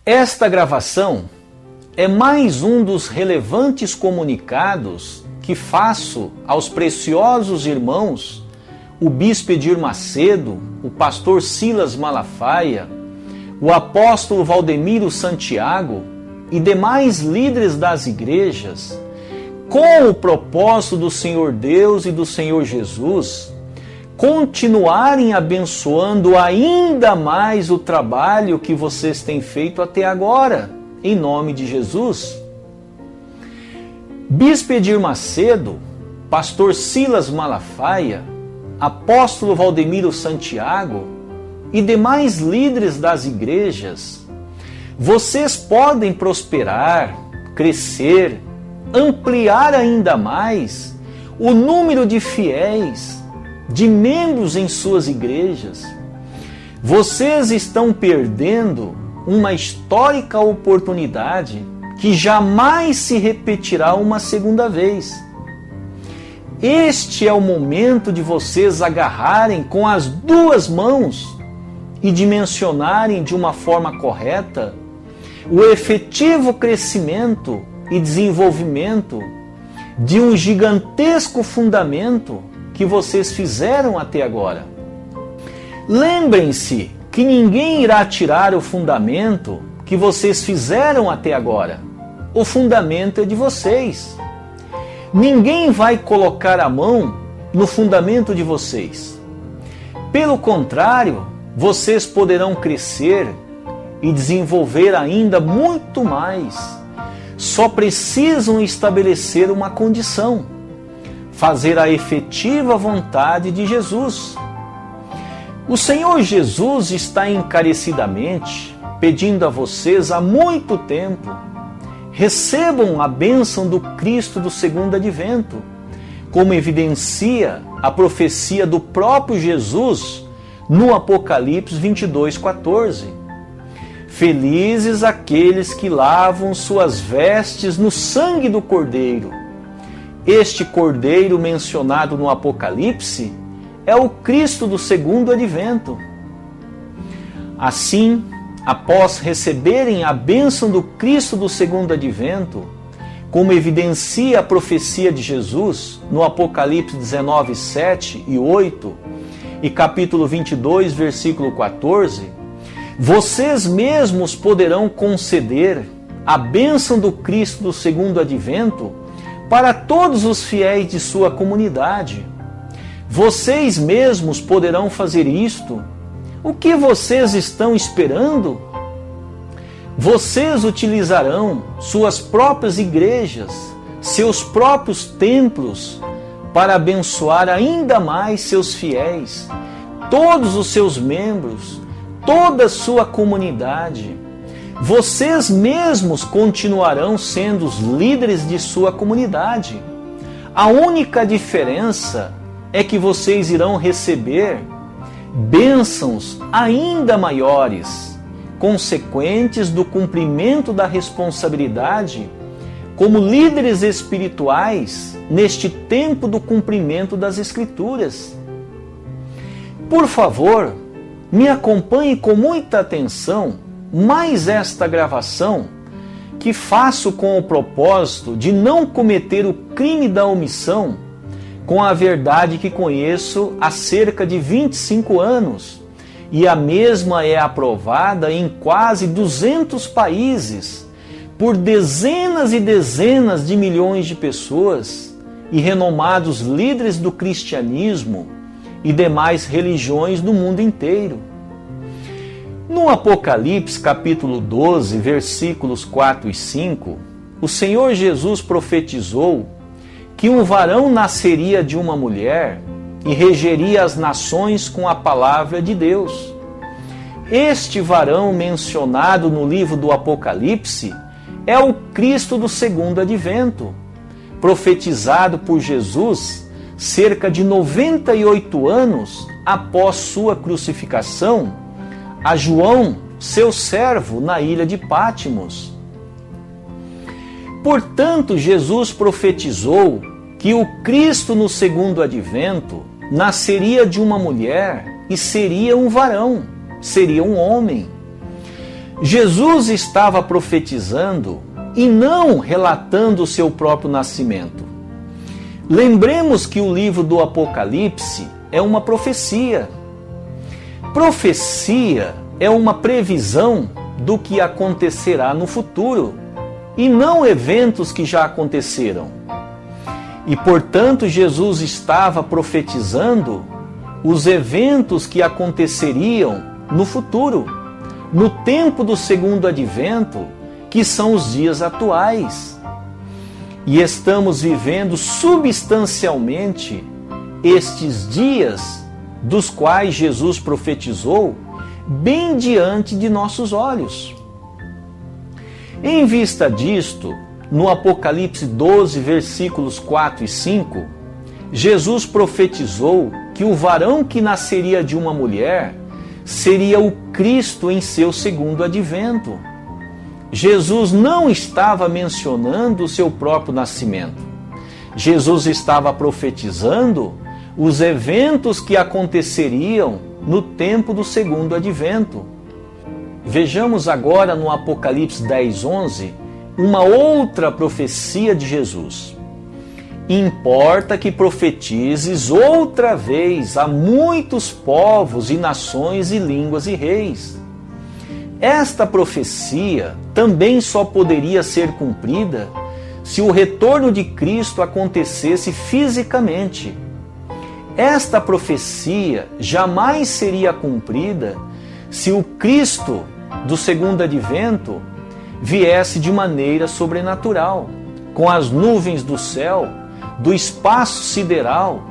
Esta gravação é mais um dos relevantes comunicados que faço aos preciosos irmãos, o bispo Edir Macedo, o pastor Silas Malafaia, o apóstolo Valdemiro Santiago e demais líderes das igrejas, com o propósito do Senhor Deus e do Senhor Jesus continuarem abençoando ainda mais o trabalho que vocês têm feito até agora, em nome de Jesus. Bispo Edir Macedo, pastor Silas Malafaia, apóstolo Valdemiro Santiago e demais líderes das igrejas, vocês podem prosperar, crescer, ampliar ainda mais o número de fiéis, de membros em suas igrejas. Vocês estão perdendo uma histórica oportunidade que jamais se repetirá uma segunda vez. Este é o momento de vocês agarrarem com as duas mãos e dimensionarem de uma forma correta o efetivo crescimento e desenvolvimento de um gigantesco fundamento que vocês fizeram até agora. Lembrem-se que ninguém irá tirar o fundamento que vocês fizeram até agora. O fundamento é de vocês. Ninguém vai colocar a mão no fundamento de vocês. Pelo contrário, vocês poderão crescer e desenvolver ainda muito mais. Só precisam estabelecer uma condição: fazer a efetiva vontade de Jesus. O Senhor Jesus está encarecidamente pedindo a vocês há muito tempo: recebam a bênção do Cristo do segundo advento, como evidencia a profecia do próprio Jesus no Apocalipse 22:14. Felizes aqueles que lavam suas vestes no sangue do Cordeiro. Este Cordeiro mencionado no Apocalipse é o Cristo do segundo advento. Assim, após receberem a bênção do Cristo do segundo advento, como evidencia a profecia de Jesus no Apocalipse 19, 7 e 8 e capítulo 22, versículo 14, vocês mesmos poderão conceder a bênção do Cristo do segundo advento para todos os fiéis de sua comunidade. Vocês mesmos poderão fazer isto. O que vocês estão esperando? Vocês utilizarão suas próprias igrejas, seus próprios templos, para abençoar ainda mais seus fiéis, todos os seus membros, toda a sua comunidade. Vocês mesmos continuarão sendo os líderes de sua comunidade. A única diferença é que vocês irão receber bênçãos ainda maiores, consequentes do cumprimento da responsabilidade como líderes espirituais neste tempo do cumprimento das Escrituras. Por favor, me acompanhe com muita atenção mais esta gravação, que faço com o propósito de não cometer o crime da omissão com a verdade que conheço há cerca de 25 anos, e a mesma é aprovada em quase 200 países, por dezenas e dezenas de milhões de pessoas e renomados líderes do cristianismo e demais religiões do mundo inteiro. No Apocalipse capítulo 12, versículos 4 e 5, o Senhor Jesus profetizou que um varão nasceria de uma mulher e regeria as nações com a palavra de Deus. Este varão mencionado no livro do Apocalipse é o Cristo do segundo advento, profetizado por Jesus cerca de 98 anos após sua crucificação a João, seu servo, na ilha de Pátimos. Portanto, Jesus profetizou que o Cristo no segundo advento nasceria de uma mulher e seria um varão, seria um homem. Jesus estava profetizando e não relatando o seu próprio nascimento. Lembremos que o livro do Apocalipse é uma profecia. Profecia é uma previsão do que acontecerá no futuro e não eventos que já aconteceram. E, portanto, Jesus estava profetizando os eventos que aconteceriam no futuro, no tempo do segundo advento, que são os dias atuais. E estamos vivendo substancialmente estes dias dos quais Jesus profetizou bem diante de nossos olhos. Em vista disto, no Apocalipse 12, versículos 4 e 5, Jesus profetizou que o varão que nasceria de uma mulher seria o Cristo em seu segundo advento. Jesus não estava mencionando o seu próprio nascimento. Jesus estava profetizando os eventos que aconteceriam no tempo do segundo advento. Vejamos agora no Apocalipse 10, 11, uma outra profecia de Jesus. Importa que profetizes outra vez a muitos povos e nações e línguas e reis. Esta profecia também só poderia ser cumprida se o retorno de Cristo acontecesse fisicamente. Esta profecia jamais seria cumprida se o Cristo do segundo advento viesse de maneira sobrenatural, com as nuvens do céu, do espaço sideral,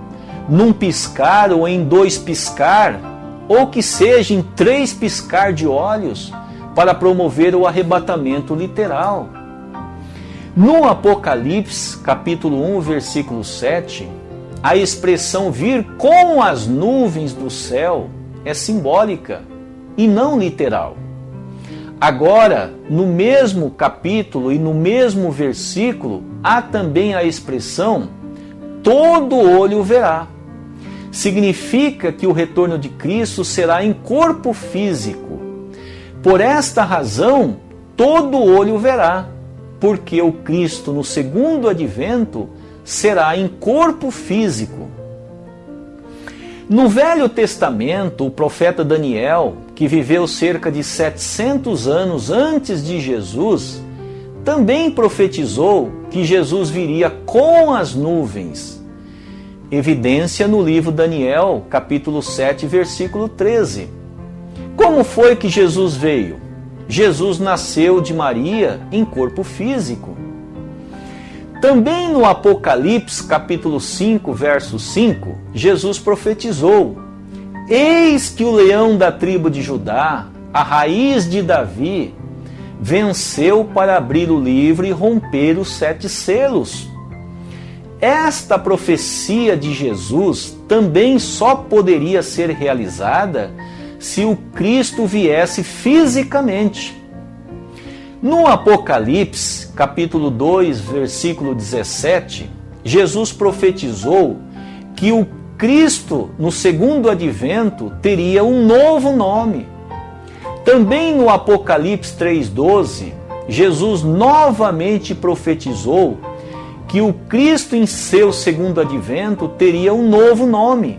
num piscar ou em 2 piscar, ou que seja em 3 piscar de olhos, para promover o arrebatamento literal. No Apocalipse, capítulo 1, versículo 7, a expressão vir com as nuvens do céu é simbólica e não literal. Agora, no mesmo capítulo e no mesmo versículo, há também a expressão todo olho verá. Significa que o retorno de Cristo será em corpo físico. Por esta razão, todo olho verá, porque o Cristo no segundo advento será em corpo físico. No Velho Testamento, o profeta Daniel, que viveu cerca de 700 anos antes de Jesus, também profetizou que Jesus viria com as nuvens. Evidência no livro Daniel, capítulo 7, versículo 13. Como foi que Jesus veio? Jesus nasceu de Maria em corpo físico. Também no Apocalipse, capítulo 5, verso 5, Jesus profetizou: eis que o leão da tribo de Judá, a raiz de Davi, venceu para abrir o livro e romper os 7 selos. Esta profecia de Jesus também só poderia ser realizada se o Cristo viesse fisicamente. No Apocalipse, capítulo 2, versículo 17, Jesus profetizou que o Cristo, no segundo advento, teria um novo nome. Também no Apocalipse 3,12, Jesus novamente profetizou que o Cristo, em seu segundo advento, teria um novo nome.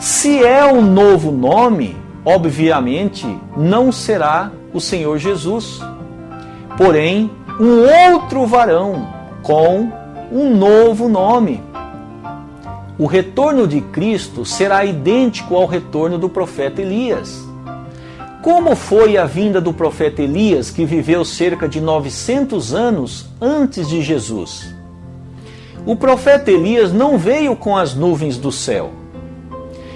Se é um novo nome, obviamente não será o Senhor Jesus, porém um outro varão com um novo nome. O retorno de Cristo será idêntico ao retorno do profeta Elias. Como foi a vinda do profeta Elias, que viveu cerca de 900 anos antes de Jesus? O profeta Elias não veio com as nuvens do céu.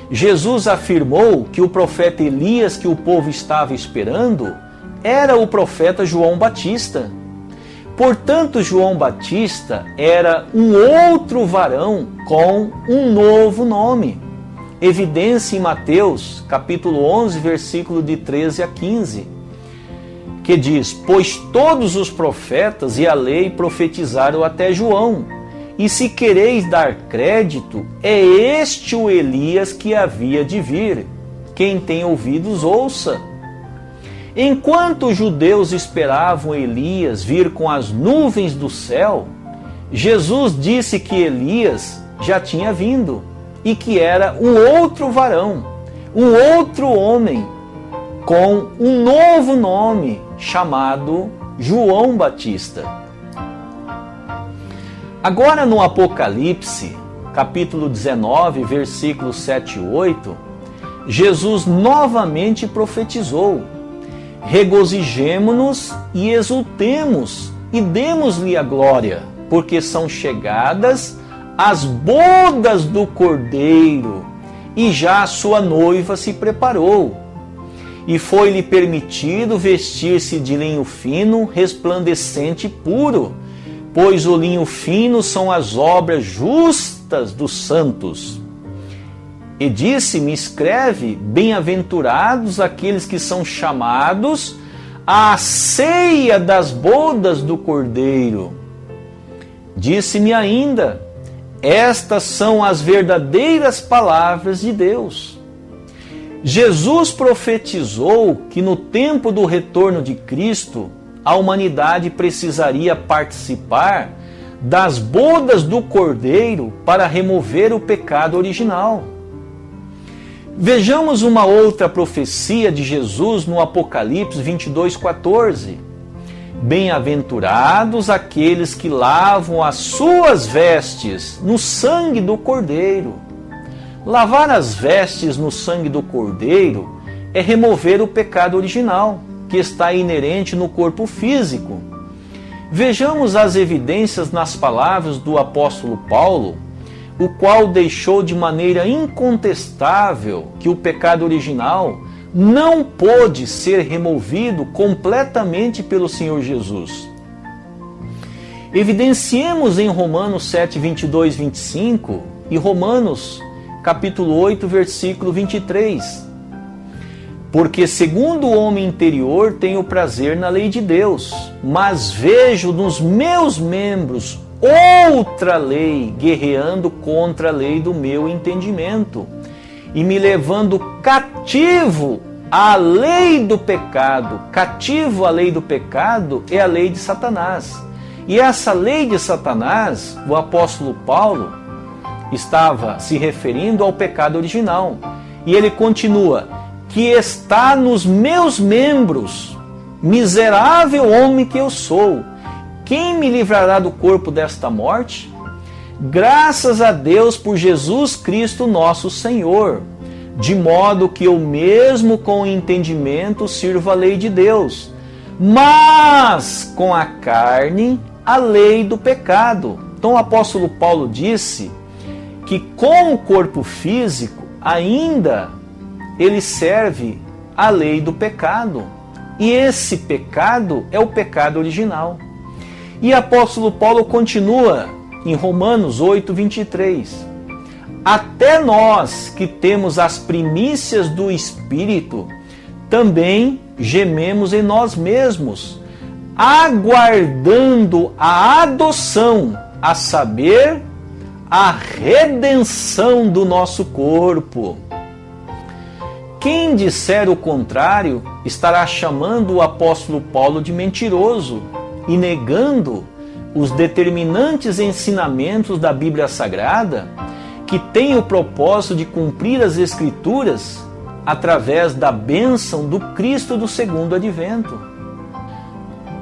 Jesus afirmou que o profeta Elias que o povo estava esperando era o profeta João Batista. Portanto, João Batista era um outro varão com um novo nome. Evidência em Mateus, capítulo 11, versículo de 13 a 15, que diz: pois todos os profetas e a lei profetizaram até João, e se quereis dar crédito, é este o Elias que havia de vir. Quem tem ouvidos, ouça. Enquanto os judeus esperavam Elias vir com as nuvens do céu, Jesus disse que Elias já tinha vindo e que era um outro varão, um outro homem, com um novo nome, chamado João Batista. Agora no Apocalipse, capítulo 19, versículos 7 e 8, Jesus novamente profetizou: regozijemo-nos e exultemos e demos-lhe a glória, porque são chegadas as bodas do Cordeiro, e já a sua noiva se preparou. E foi-lhe permitido vestir-se de linho fino, resplandecente e puro, pois o linho fino são as obras justas dos santos. E disse-me: escreve, bem-aventurados aqueles que são chamados à ceia das bodas do Cordeiro. Disse-me ainda: estas são as verdadeiras palavras de Deus. Jesus profetizou que no tempo do retorno de Cristo, a humanidade precisaria participar das bodas do Cordeiro para remover o pecado original. Vejamos uma outra profecia de Jesus no Apocalipse 22:14. Bem-aventurados aqueles que lavam as suas vestes no sangue do Cordeiro. Lavar as vestes no sangue do Cordeiro é remover o pecado original, que está inerente no corpo físico. Vejamos as evidências nas palavras do apóstolo Paulo, o qual deixou de maneira incontestável que o pecado original não pôde ser removido completamente pelo Senhor Jesus. Evidenciemos em Romanos 7, 22, 25 e Romanos capítulo 8, versículo 23. Porque segundo o homem interior tenho prazer na lei de Deus, mas vejo nos meus membros outra lei guerreando contra a lei do meu entendimento e me levando cativo à lei do pecado. Cativo à lei do pecado é a lei de Satanás. E essa lei de Satanás, o apóstolo Paulo estava se referindo ao pecado original. E ele continua: que está nos meus membros, miserável homem que eu sou, quem me livrará do corpo desta morte? Graças a Deus por Jesus Cristo nosso Senhor, de modo que eu mesmo com entendimento sirvo a lei de Deus, mas com a carne a lei do pecado. Então o apóstolo Paulo disse que com o corpo físico ainda ele serve a lei do pecado. E esse pecado é o pecado original. E o apóstolo Paulo continua em Romanos 8, 23. Até nós que temos as primícias do Espírito, também gememos em nós mesmos, aguardando a adoção, a saber, a redenção do nosso corpo. Quem disser o contrário estará chamando o apóstolo Paulo de mentiroso e negando os determinantes ensinamentos da Bíblia Sagrada, que tem o propósito de cumprir as Escrituras através da bênção do Cristo do segundo advento.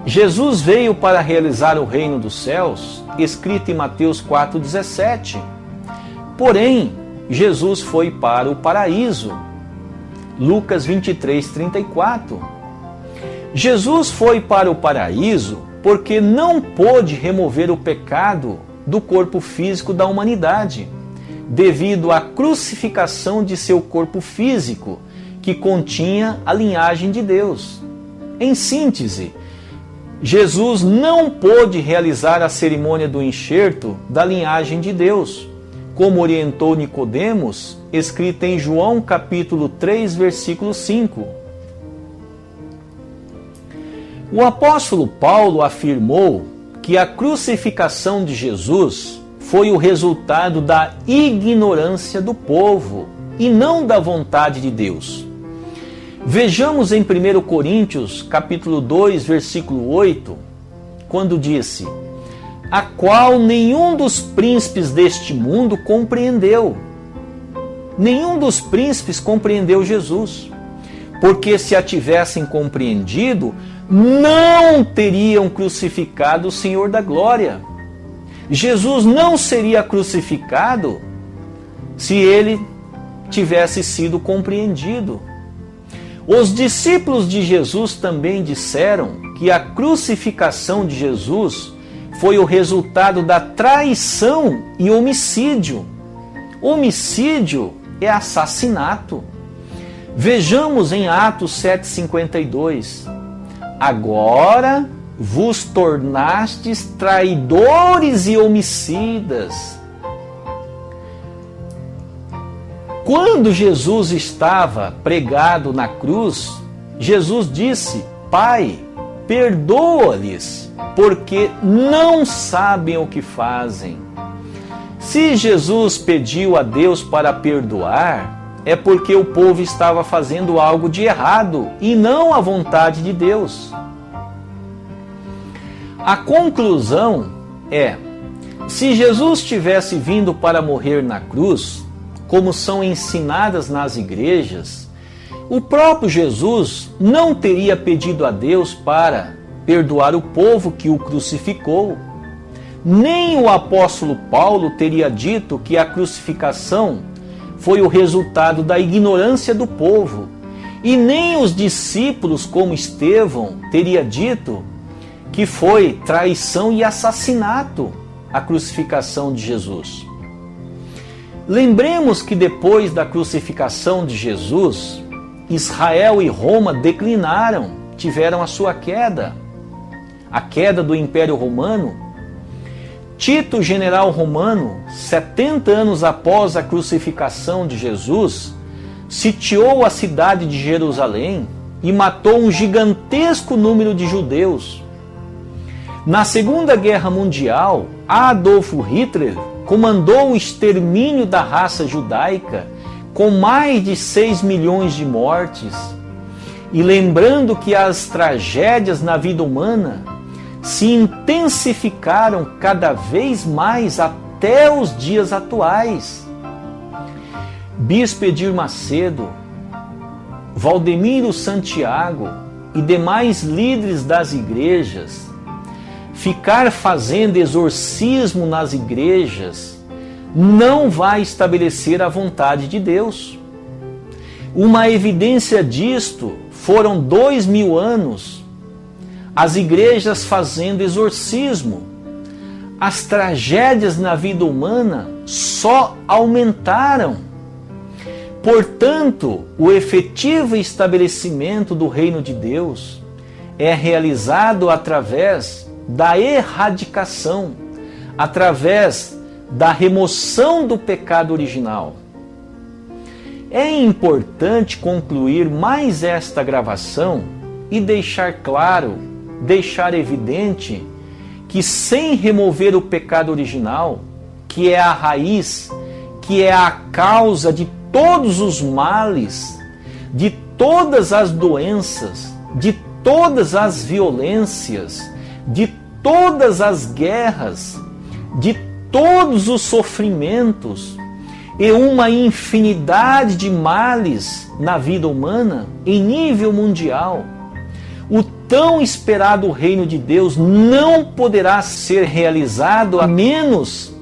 Jesus veio para realizar o reino dos céus, escrito em Mateus 4,17. Porém, Jesus foi para o paraíso. Lucas 23, 34. Jesus foi para o paraíso porque não pôde remover o pecado do corpo físico da humanidade, devido à crucificação de seu corpo físico, que continha a linhagem de Deus. Em síntese, Jesus não pôde realizar a cerimônia do enxerto da linhagem de Deus, como orientou Nicodemos, escrita em João capítulo 3, versículo 5. O apóstolo Paulo afirmou que a crucificação de Jesus foi o resultado da ignorância do povo e não da vontade de Deus. Vejamos em 1 Coríntios, capítulo 2, versículo 8, quando disse: a qual nenhum dos príncipes deste mundo compreendeu. Nenhum dos príncipes compreendeu Jesus, porque se a tivessem compreendido, não teriam crucificado o Senhor da glória. Jesus não seria crucificado se ele tivesse sido compreendido. Os discípulos de Jesus também disseram que a crucificação de Jesus foi o resultado da traição e homicídio. Homicídio é assassinato. Vejamos em Atos 7,52. Agora vos tornastes traidores e homicidas. Quando Jesus estava pregado na cruz, Jesus disse: Pai, perdoa-lhes, porque não sabem o que fazem. Se Jesus pediu a Deus para perdoar, é porque o povo estava fazendo algo de errado e não a vontade de Deus. A conclusão é: se Jesus tivesse vindo para morrer na cruz, como são ensinadas nas igrejas, o próprio Jesus não teria pedido a Deus para perdoar o povo que o crucificou. Nem o apóstolo Paulo teria dito que a crucificação foi o resultado da ignorância do povo. E nem os discípulos, como Estevão, teria dito que foi traição e assassinato a crucificação de Jesus. Lembremos que depois da crucificação de Jesus, Israel e Roma declinaram, tiveram a sua queda, a queda do Império Romano. Tito, general romano, 70 anos após a crucificação de Jesus, sitiou a cidade de Jerusalém e matou um gigantesco número de judeus. Na Segunda Guerra Mundial, Adolf Hitler comandou o extermínio da raça judaica com mais de 6 milhões de mortes. E lembrando que as tragédias na vida humana se intensificaram cada vez mais até os dias atuais. Bispo Edir Macedo, Valdemiro Santiago e demais líderes das igrejas, ficar fazendo exorcismo nas igrejas não vai estabelecer a vontade de Deus. Uma evidência disto foram 2000 anos as igrejas fazendo exorcismo. As tragédias na vida humana só aumentaram. Portanto, o efetivo estabelecimento do reino de Deus é realizado através da erradicação, através da remoção do pecado original. É importante concluir mais esta gravação e deixar claro, deixar evidente que sem remover o pecado original, que é a raiz, que é a causa de todos os males, de todas as doenças, de todas as violências, de todas as guerras, de todos os sofrimentos e uma infinidade de males na vida humana em nível mundial, o tão esperado reino de Deus não poderá ser realizado a menos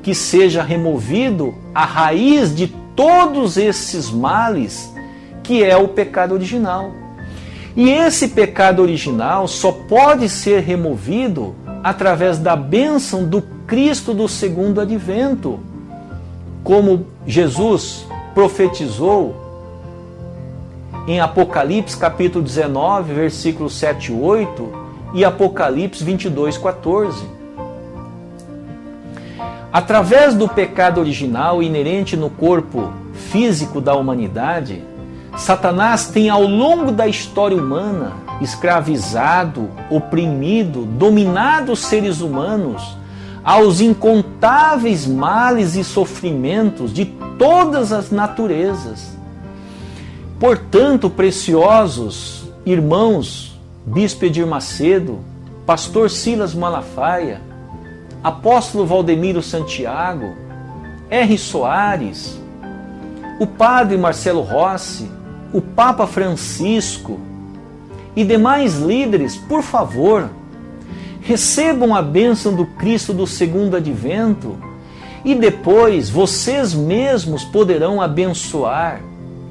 que seja removido a raiz de todos esses males, que é o pecado original. E esse pecado original só pode ser removido através da bênção do Cristo do segundo advento, como Jesus profetizou em Apocalipse capítulo 19, versículos 7 e 8 e Apocalipse 22, 14. Através do pecado original inerente no corpo físico da humanidade, Satanás tem ao longo da história humana escravizado, oprimido, dominado os seres humanos aos incontáveis males e sofrimentos de todas as naturezas. Portanto, preciosos irmãos, Bispo Edir Macedo, Pastor Silas Malafaia, Apóstolo Valdemiro Santiago, R. Soares, o Padre Marcelo Rossi, o Papa Francisco e demais líderes, por favor, recebam a bênção do Cristo do segundo advento e depois vocês mesmos poderão abençoar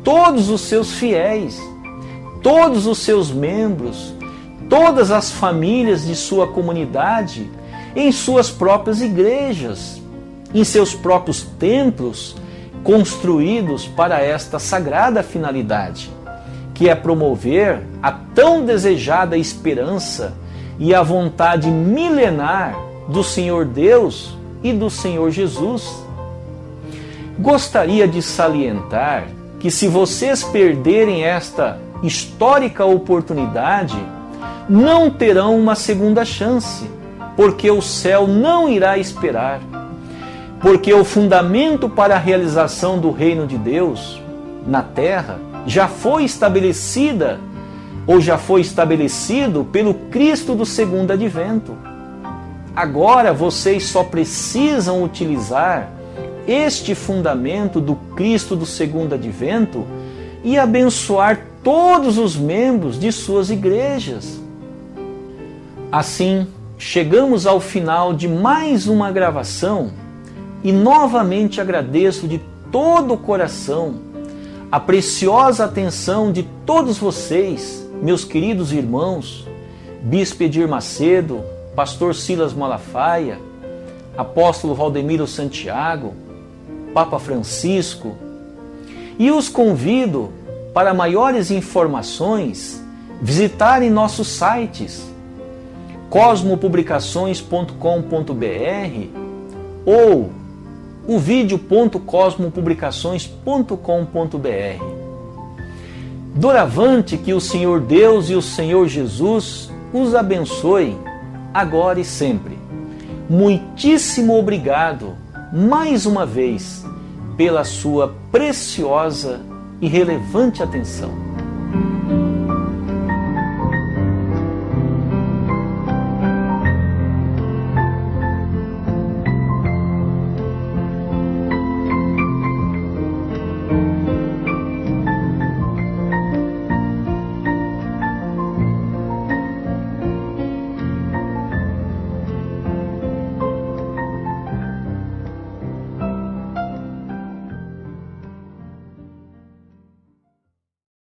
todos os seus fiéis, todos os seus membros, todas as famílias de sua comunidade, em suas próprias igrejas, em seus próprios templos, construídos para esta sagrada finalidade, que é promover a tão desejada esperança e a vontade milenar do Senhor Deus e do Senhor Jesus. Gostaria de salientar que se vocês perderem esta histórica oportunidade, não terão uma segunda chance, porque o céu não irá esperar. Porque o fundamento para a realização do reino de Deus na terra já foi estabelecida ou já foi estabelecido pelo Cristo do segundo advento. Agora vocês só precisam utilizar este fundamento do Cristo do segundo advento e abençoar todos os membros de suas igrejas. Assim, chegamos ao final de mais uma gravação e novamente agradeço de todo o coração a preciosa atenção de todos vocês, meus queridos irmãos, Bispo Edir Macedo, Pastor Silas Malafaia, Apóstolo Valdemiro Santiago, Papa Francisco, e os convido para maiores informações visitarem nossos sites cosmopublicações.com.br ou o vídeo.cosmopublicações.com.br. Doravante que o Senhor Deus e o Senhor Jesus os abençoem, agora e sempre. Muitíssimo obrigado, mais uma vez, pela sua preciosa e relevante atenção.